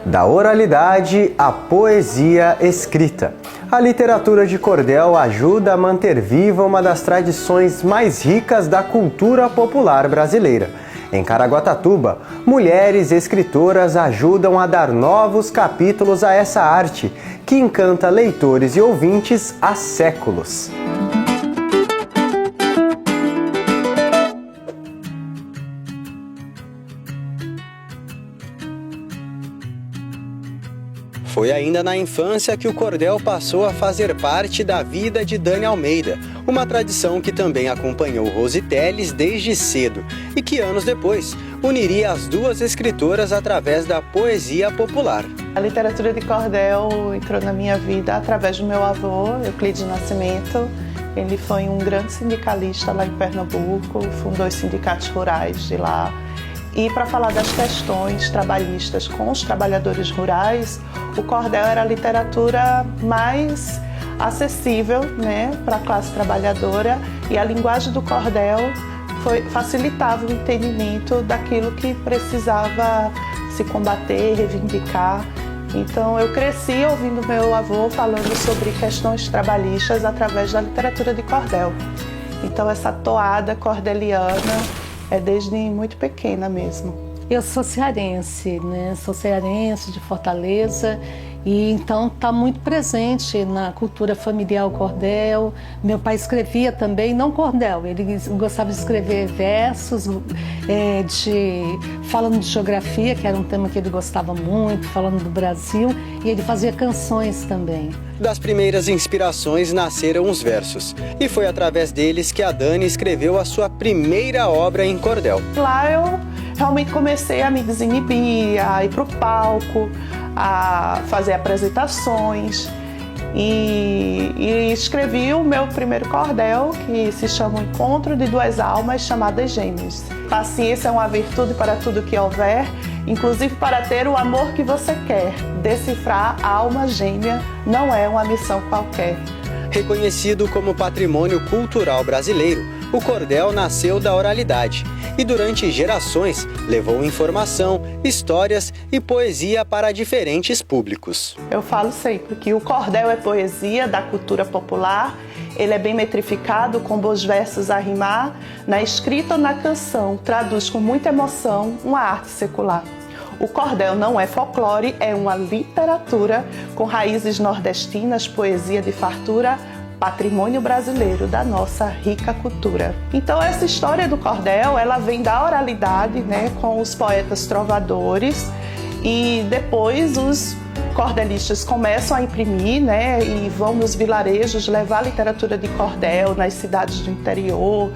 Da oralidade à poesia escrita. A literatura de cordel ajuda a manter viva uma das tradições mais ricas da cultura popular brasileira. Em Caraguatatuba, mulheres escritoras ajudam a dar novos capítulos a essa arte, que encanta leitores e ouvintes há séculos. Foi ainda na infância que o cordel passou a fazer parte da vida de Dani Almeida, uma tradição que também acompanhou Rose Telles desde cedo e que anos depois uniria as duas escritoras através da poesia popular. A literatura de cordel entrou na minha vida através do meu avô, Euclides Nascimento. Ele foi um grande sindicalista lá em Pernambuco, fundou os sindicatos rurais de lá. E para falar das questões trabalhistas com os trabalhadores rurais, o cordel era a literatura mais acessível, né, para a classe trabalhadora, e a linguagem do cordel facilitava o entendimento daquilo que precisava se combater, reivindicar. Então eu cresci ouvindo meu avô falando sobre questões trabalhistas através da literatura de cordel. Então essa toada cordeliana é desde muito pequena mesmo. Eu sou cearense, né? Sou cearense de Fortaleza e então está muito presente na cultura familiar o cordel. Meu pai escrevia também, não cordel, ele gostava de escrever versos, falando de geografia, que era um tema que ele gostava muito, falando do Brasil, e ele fazia canções também. Das primeiras inspirações nasceram os versos, e foi através deles que a Dani escreveu a sua primeira obra em cordel. Lá eu realmente comecei a me desinibir, a ir para o palco, a fazer apresentações e escrevi o meu primeiro cordel, que se chama O Encontro de Duas Almas Chamadas Gêmeas. Paciência é uma virtude para tudo que houver, inclusive para ter o amor que você quer. Decifrar a alma gêmea não é uma missão qualquer. Reconhecido como patrimônio cultural brasileiro, o cordel nasceu da oralidade e durante gerações levou informação, histórias e poesia para diferentes públicos. Eu falo sempre que o cordel é poesia da cultura popular, ele é bem metrificado, com bons versos a rimar, na escrita ou na canção, traduz com muita emoção uma arte secular. O cordel não é folclore, é uma literatura com raízes nordestinas, poesia de fartura, patrimônio brasileiro da nossa rica cultura. Então essa história do cordel, ela vem da oralidade, né, com os poetas trovadores, e depois os cordelistas começam a imprimir, né, e vão nos vilarejos levar a literatura de cordel nas cidades do interior,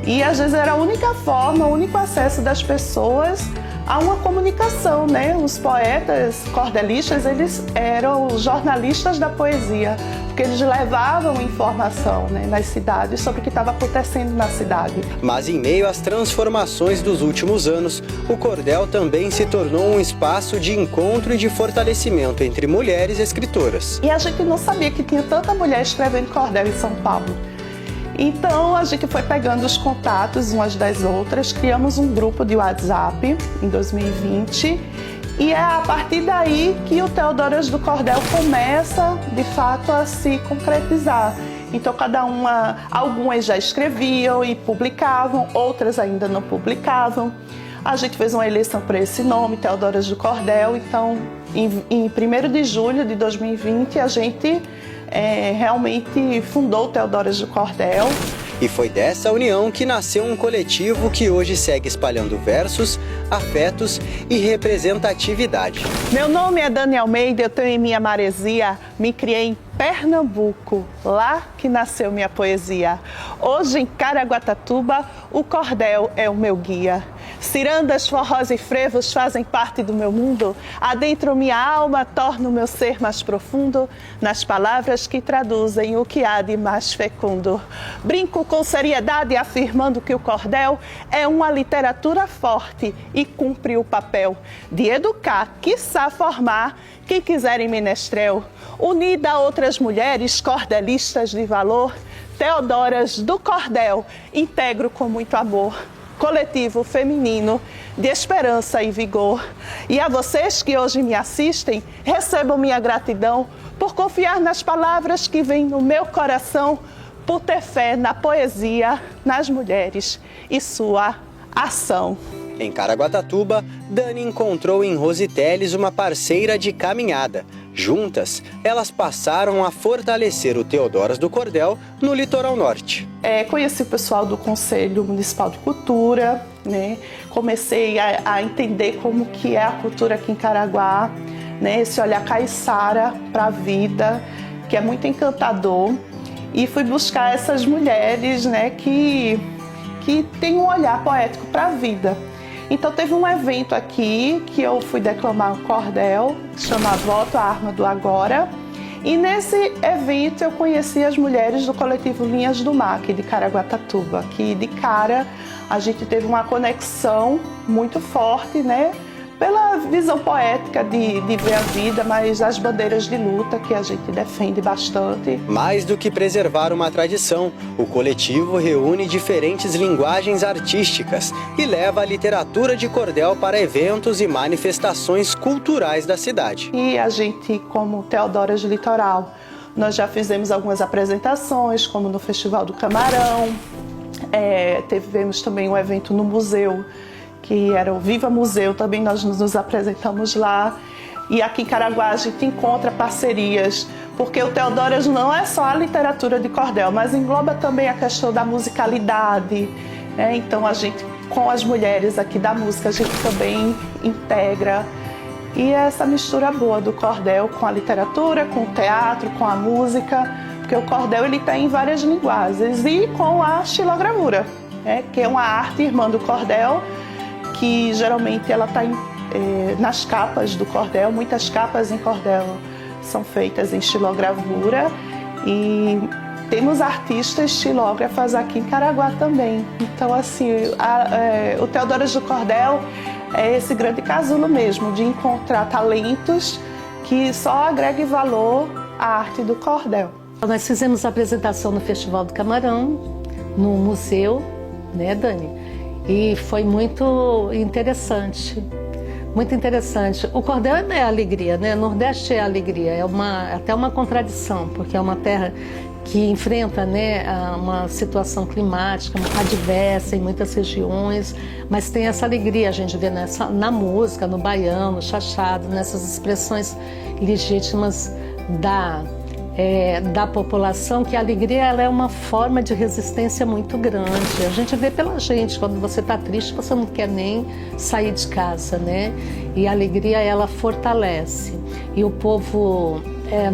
e às vezes era a única forma, o único acesso das pessoas a uma comunicação, né? Os poetas cordelistas, eles eram jornalistas da poesia, porque eles levavam informação, né, nas cidades sobre o que estava acontecendo na cidade. Mas em meio às transformações dos últimos anos, o cordel também se tornou um espaço de encontro e de fortalecimento entre mulheres escritoras. E a gente não sabia que tinha tanta mulher escrevendo cordel em São Paulo. Então a gente foi pegando os contatos umas das outras, criamos um grupo de WhatsApp em 2020 e é a partir daí que o Teodoras do Cordel começa de fato a se concretizar. Então algumas já escreviam e publicavam, outras ainda não publicavam. A gente fez uma eleição para esse nome, Teodoras do Cordel, então em 1º de julho de 2020 a gente realmente fundou o Teodoras do Cordel. E foi dessa união que nasceu um coletivo que hoje segue espalhando versos, afetos e representatividade. Meu nome é Dani Almeida, eu tenho em minha maresia, me criei em Pernambuco, lá que nasceu minha poesia. Hoje em Caraguatatuba, o cordel é o meu guia. Cirandas, forrós e frevos fazem parte do meu mundo. Adentro minha alma, torno o meu ser mais profundo nas palavras que traduzem o que há de mais fecundo. Brinco com seriedade afirmando que o cordel é uma literatura forte e cumpre o papel de educar, quiçá formar quem quiser em menestrel. Unida a outras mulheres cordelistas de valor, Teodoras do Cordel integro com muito amor. Coletivo feminino de esperança e vigor. E a vocês que hoje me assistem, recebam minha gratidão por confiar nas palavras que vêm no meu coração, por ter fé na poesia, nas mulheres e sua ação. Em Caraguatatuba, Dani encontrou em Rose Teles uma parceira de caminhada. Juntas, elas passaram a fortalecer o Teodoras do Cordel no litoral norte. Conheci o pessoal do Conselho Municipal de Cultura, né? Comecei a entender como que é a cultura aqui em Caraguá, né? Esse olhar caiçara para a vida, que é muito encantador. E fui buscar essas mulheres, né, que têm um olhar poético para a vida. Então teve um evento aqui que eu fui declamar um cordel, que chama Voto à Arma do Agora. E nesse evento eu conheci as mulheres do coletivo Linhas do Mar, aqui de Caraguatatuba, que de cara a gente teve uma conexão muito forte, né? Pela visão poética de ver a vida, mas as bandeiras de luta que a gente defende bastante. Mais do que preservar uma tradição, o coletivo reúne diferentes linguagens artísticas e leva a literatura de cordel para eventos e manifestações culturais da cidade. E a gente, como Teodoras Litoral, nós já fizemos algumas apresentações, como no Festival do Camarão, tivemos também um evento no museu, que era o Viva Museu, também nós nos apresentamos lá. E aqui em Caraguá a gente encontra parcerias, porque o Teodoras não é só a literatura de cordel, mas engloba também a questão da musicalidade, né? Então a gente, com as mulheres aqui da música, a gente também integra. E é essa mistura boa do cordel com a literatura, com o teatro, com a música, porque o cordel ele tem várias linguagens, e com a xilogravura, né? Que é uma arte irmã do cordel, que geralmente ela está nas capas do cordel. Muitas capas em cordel são feitas em xilogravura e temos artistas xilógrafas aqui em Caraguá também. Então, assim, o Teodoras do Cordel é esse grande casulo mesmo, de encontrar talentos que só agreguem valor à arte do cordel. Nós fizemos a apresentação no Festival do Camarão, no museu, né, Dani? E foi muito interessante, muito interessante. O cordel é alegria, né? Nordeste é alegria, até uma contradição, porque é uma terra que enfrenta, né, uma situação climática adversa em muitas regiões, mas tem essa alegria, a gente vê na música, no baião, no chachado, nessas expressões legítimas da população, que a alegria ela é uma forma de resistência muito grande. A gente vê pela gente, quando você está triste, você não quer nem sair de casa, né? E a alegria ela fortalece. E o povo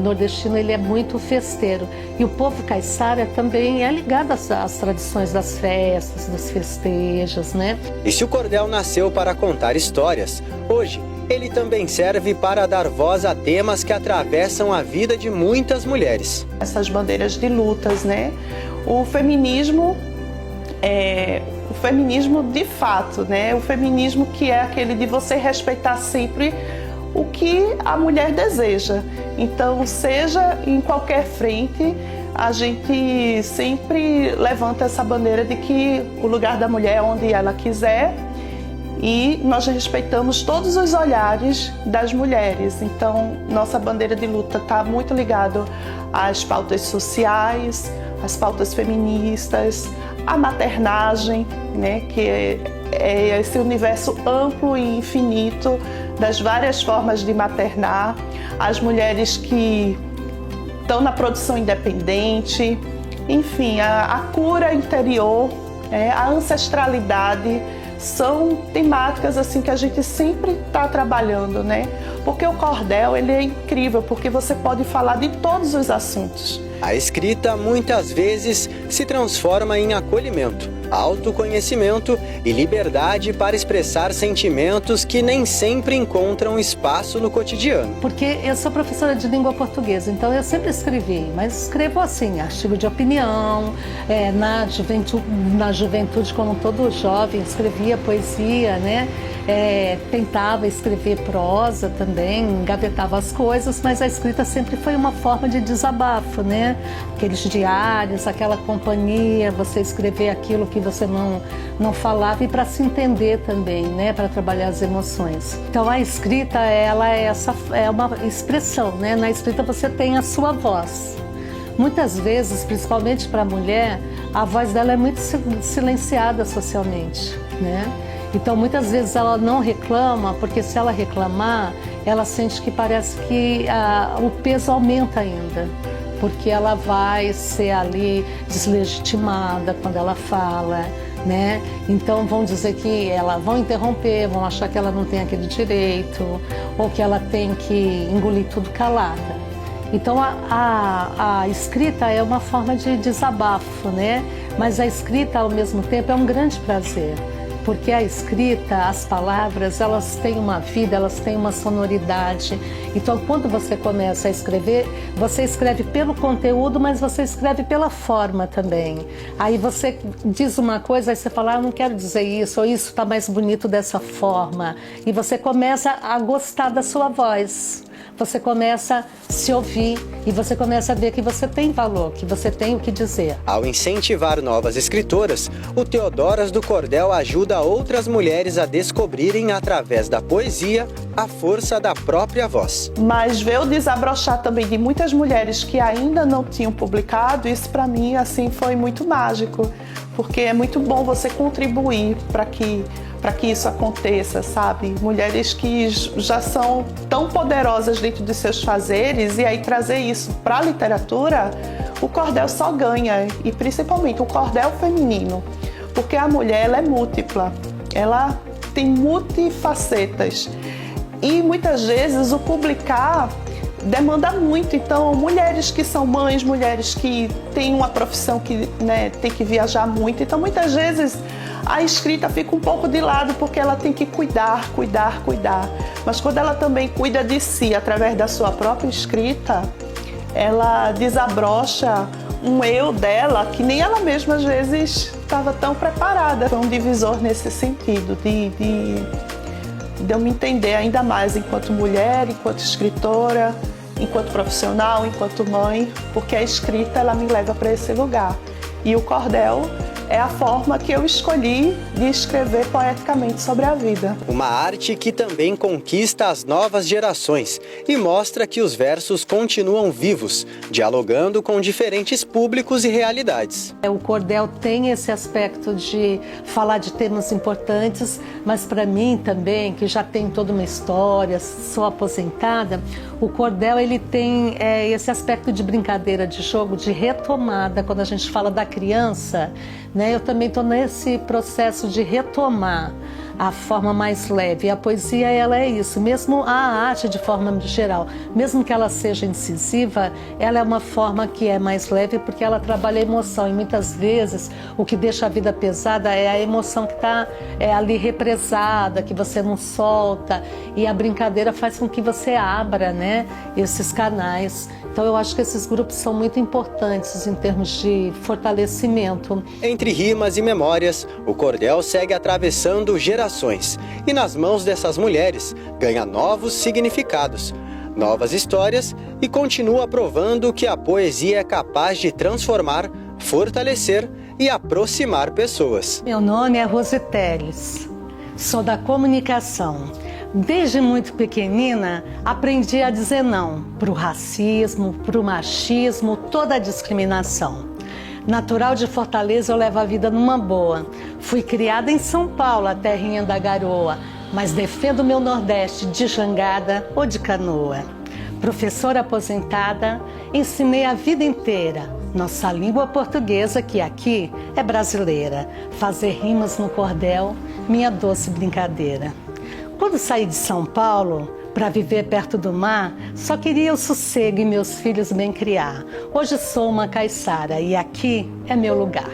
nordestino ele é muito festeiro. E o povo caiçara também é ligado às tradições das festas, dos festejos, né? E se o cordel nasceu para contar histórias, hoje ele também serve para dar voz a temas que atravessam a vida de muitas mulheres. Essas bandeiras de lutas, né? O feminismo de fato, né? O feminismo que é aquele de você respeitar sempre o que a mulher deseja. Então, seja em qualquer frente, a gente sempre levanta essa bandeira de que o lugar da mulher é onde ela quiser, e nós respeitamos todos os olhares das mulheres. Então, nossa bandeira de luta está muito ligada às pautas sociais, às pautas feministas, à maternagem, né, que é esse universo amplo e infinito das várias formas de maternar, as mulheres que estão na produção independente, enfim, a cura interior, a ancestralidade, são temáticas assim que a gente sempre está trabalhando, né? Porque o cordel ele é incrível, porque você pode falar de todos os assuntos. A escrita muitas vezes se transforma em acolhimento, autoconhecimento e liberdade para expressar sentimentos que nem sempre encontram espaço no cotidiano. Porque eu sou professora de língua portuguesa, então eu sempre escrevi, mas escrevo assim, artigo de opinião, na juventude como todo jovem, escrevia poesia, né? Tentava escrever prosa também, engavetava as coisas, mas a escrita sempre foi uma forma de desabafo, né? Aqueles diários, aquela companhia, você escrever aquilo que você não falava e para se entender também, né? Para trabalhar as emoções. Então a escrita, ela é uma expressão, né? Na escrita você tem a sua voz. Muitas vezes, principalmente para a mulher, a voz dela é muito silenciada socialmente, né? Então, muitas vezes ela não reclama, porque se ela reclamar, ela sente que parece que o peso aumenta ainda, porque ela vai ser ali deslegitimada quando ela fala, né? Então, vão dizer que vão interromper, vão achar que ela não tem aquele direito, ou que ela tem que engolir tudo calada. Então, a escrita é uma forma de desabafo, né? Mas a escrita, ao mesmo tempo, é um grande prazer. Porque a escrita, as palavras, elas têm uma vida, elas têm uma sonoridade. Então, quando você começa a escrever, você escreve pelo conteúdo, mas você escreve pela forma também. Aí você diz uma coisa, aí você fala, eu não quero dizer isso, ou isso está mais bonito dessa forma. E você começa a gostar da sua voz. Você começa a se ouvir e você começa a ver que você tem valor, que você tem o que dizer. Ao incentivar novas escritoras, o Teodoras do Cordel ajuda outras mulheres a descobrirem, através da poesia, a força da própria voz. Mas ver o desabrochar também de muitas mulheres que ainda não tinham publicado, isso para mim assim foi muito mágico, porque é muito bom você contribuir para que isso aconteça, sabe? Mulheres que já são tão poderosas dentro de seus fazeres, e aí trazer isso para a literatura, o cordel só ganha, e principalmente o cordel feminino, porque a mulher ela é múltipla, ela tem multifacetas, e muitas vezes o publicar demanda muito. Então, mulheres que são mães, mulheres que têm uma profissão que, né, tem que viajar muito, então muitas vezes a escrita fica um pouco de lado porque ela tem que cuidar. Mas quando ela também cuida de si através da sua própria escrita, ela desabrocha um eu dela que nem ela mesma às vezes estava tão preparada. Foi um divisor nesse sentido, de eu me entender ainda mais enquanto mulher, enquanto escritora, enquanto profissional, enquanto mãe, porque a escrita ela me leva para esse lugar. E o cordel é a forma que eu escolhi de escrever poeticamente sobre a vida. Uma arte que também conquista as novas gerações e mostra que os versos continuam vivos, dialogando com diferentes públicos e realidades. O cordel tem esse aspecto de falar de temas importantes, mas para mim também, que já tem toda uma história, sou aposentada, o cordel ele tem esse aspecto de brincadeira, de jogo, de retomada. Quando a gente fala da criança, né, eu também estou nesse processo de retomar a forma mais leve. A poesia, ela é isso, mesmo a arte de forma geral, mesmo que ela seja incisiva, ela é uma forma que é mais leve porque ela trabalha a emoção, e muitas vezes o que deixa a vida pesada é a emoção que está ali represada, que você não solta, e a brincadeira faz com que você abra, né, esses canais. Então eu acho que esses grupos são muito importantes em termos de fortalecimento. Entre rimas e memórias, o cordel segue atravessando gerações e nas mãos dessas mulheres ganha novos significados, novas histórias e continua provando que a poesia é capaz de transformar, fortalecer e aproximar pessoas. Meu nome é Rose Teles, sou da comunicação. Desde muito pequenina, aprendi a dizer não para o racismo, para o machismo, toda a discriminação. Natural de Fortaleza, eu levo a vida numa boa. Fui criada em São Paulo, a terrinha da garoa, mas defendo o meu Nordeste de jangada ou de canoa. Professora aposentada, ensinei a vida inteira nossa língua portuguesa, que aqui é brasileira. Fazer rimas no cordel, minha doce brincadeira. Quando saí de São Paulo para viver perto do mar, só queria o sossego e meus filhos bem criar. Hoje sou uma caiçara e aqui é meu lugar.